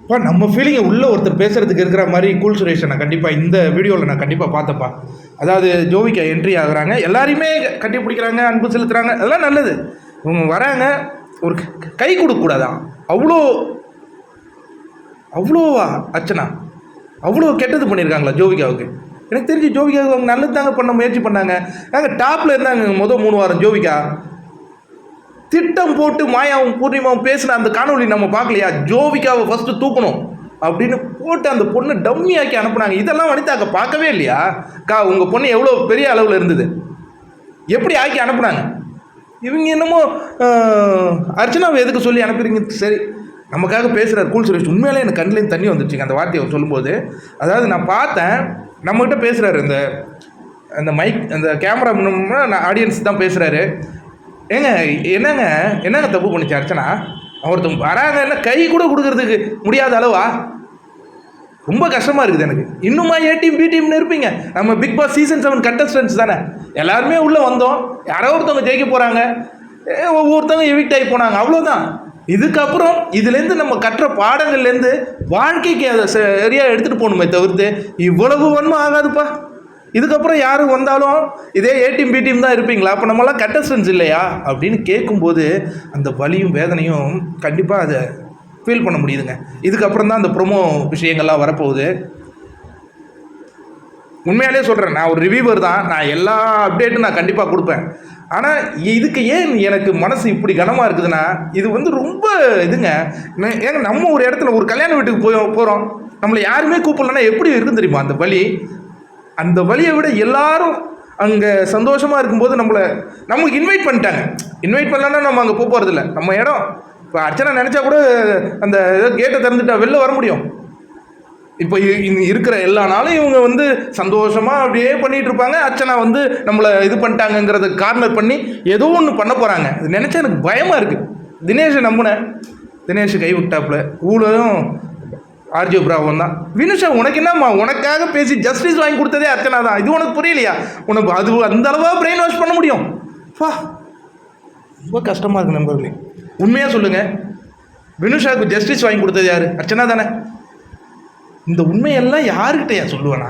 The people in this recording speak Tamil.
இப்போ நம்ம ஃபீலிங்கை உள்ளே ஒருத்தர் பேசுகிறதுக்கு இருக்கிற மாதிரி கூல் சுரேஷை நான் கண்டிப்பாக இந்த வீடியோவில் நான் கண்டிப்பாக பார்த்தப்பா. அதாவது ஜோவிகா என்ட்ரி ஆகுறாங்க, எல்லாரையுமே கட்டி பிடிக்கிறாங்க, அன்பு செலுத்துகிறாங்க, அதெல்லாம் நல்லது. இவங்க வராங்க, ஒரு கை கொடுக்கக்கூடாதான், அவ்வளோவா அர்ச்சனா அவ்வளோ கெட்டது பண்ணியிருக்காங்களா ஜோவிகாவுக்கு? எனக்கு தெரிஞ்சு ஜோவிகாவுக்கு அவங்க நல்லது தாங்க பண்ண முயற்சி பண்ணாங்க. நாங்கள் டாப்பில் இருந்தாங்க முதல் 3 வாரம். ஜோவிகா திட்டம் போட்டு மாயாவும் பூர்ணிமாவும் பேசின அந்த காணொலி நம்ம பார்க்கலையா? ஜோவிகாவை ஃபஸ்ட்டு தூக்கணும் அப்படின்னு போட்டு அந்த பொண்ணு டம்மி ஆக்கி அனுப்புனாங்க. இதெல்லாம் வனிதாக்கா பார்க்கவே இல்லையா? உங்கள் பொண்ணு எவ்வளோ பெரிய அளவில் இருந்தது, எப்படி ஆக்கி அனுப்புனாங்க? இவங்க என்னமோ அர்ச்சனாவை எதுக்கு சொல்லி அனுப்புறீங்க? சரி, நமக்காக பேசுகிறார் கூல் சுரேஷ். உண்மையாலே எனக்கு கண்ணிலேருந்து தண்ணி வந்துச்சுங்க அந்த வார்த்தையை அவர் சொல்லும்போது. அதாவது நான் பார்த்தேன், நம்மகிட்ட பேசுகிறாரு, அந்த மைக் அந்த கேமரா முன்னா ஆடியன்ஸ் தான் பேசுகிறாரு. என்னங்க தப்பு பண்ணிச்சு அர்ச்சனா? ஒருத்தவங்க வராங்க, என்ன கை கூட கொடுக்கறதுக்கு முடியாத அளவா? ரொம்ப கஷ்டமாக இருக்குது எனக்கு. இன்னுமா ஏ டீம் பி டீம்னு இருப்பீங்க? நம்ம பிக் பாஸ் சீசன் 7 கண்டஸ்டன்ஸ் தானே, எல்லாருமே உள்ளே வந்தோம், யாரோ ஒருத்தவங்க ஜெயிக்க போகிறாங்க, ஒவ்வொருத்தவங்க எவிக்ட் ஆகி போனாங்க, அவ்வளோதான். இதுக்கப்புறம் இதுலேருந்து நம்ம கற்ற பாடங்கள்லேருந்து வாழ்க்கைக்கு அதை சரியாக எடுத்துகிட்டு போகணுமே தவிர்த்து இவ்வளவு வன்மம் ஆகாதுப்பா. இதுக்கப்புறம் யார் வந்தாலும் இதே ஏ டீம் பி டீம் தான் இருப்பீங்களா? அப்போ நம்மளாம் கண்டஸ்டன்ஸ் இல்லையா அப்படின்னு கேட்கும்போது அந்த வலியும் வேதனையும் கண்டிப்பாக அதை ஃபீல் பண்ண முடியுதுங்க. இதுக்கப்புறம் தான் அந்த ப்ரொமோ விஷயங்கள்லாம் வரப்போகுது. உண்மையாலே சொல்கிறேன், நான் ஒரு ரிவ்யூவர் தான், நான் எல்லா அப்டேட்டும் நான் கண்டிப்பாக கொடுப்பேன். ஆனால் இதுக்கு ஏன் எனக்கு மனசு இப்படி கனமாக இருக்குதுன்னா, இது ரொம்ப இதுங்க. ஏங்க நம்ம ஒரு இடத்துல ஒரு கல்யாண வீட்டுக்கு போகிறோம், நம்மளை யாருமே கூப்பிடலன்னா எப்படி இருக்குன்னு தெரியுமா அந்த வலி? அந்த வலியை விட எல்லாரும் அங்கே சந்தோஷமாக இருக்கும்போது நம்மளுக்கு இன்வைட் பண்ணிட்டாங்க. இன்வைட் பண்ணலன்னா நம்ம அங்கே போகிறதில்ல, நம்ம இடம். இப்போ அர்ச்சனா நினச்சா கூட அந்த கேட்டை திறந்துட்டா வெளில வர முடியும். இப்போ இருக்கிற எல்லா நாளும் இவங்க சந்தோஷமாக அப்படியே பண்ணிகிட்டு இருப்பாங்க. அர்ச்சனா நம்மளை இது பண்ணிட்டாங்கங்கிறத கார்னர் பண்ணி ஏதோ ஒன்று பண்ண போகிறாங்க. இது நினச்சா எனக்கு பயமாக இருக்குது. தினேஷை நம்பினேன், தினேஷ் கை விட்டாப்புல. ஊழலும் ஆர்ஜே பிராவன் தான். வினுஷா உனக்கு என்னம்மா, உனக்காக பேசி ஜஸ்டிஸ் வாங்கி கொடுத்ததே அர்ச்சனா தான். இது உனக்கு புரியலையா? உனக்கு அது அந்த அளவாக பிரெயின் வாஷ் பண்ண முடியும்? ரொம்ப கஷ்டமாக இருக்குது நண்பர்களே. உண்மையாக சொல்லுங்கள், வினுஷாவுக்கு ஜஸ்டிஸ் வாங்கி கொடுத்தது யார்? அர்ச்சனா தானே. இந்த உண்மையெல்லாம் யாருக்கிட்டையா சொல்லுவேனா?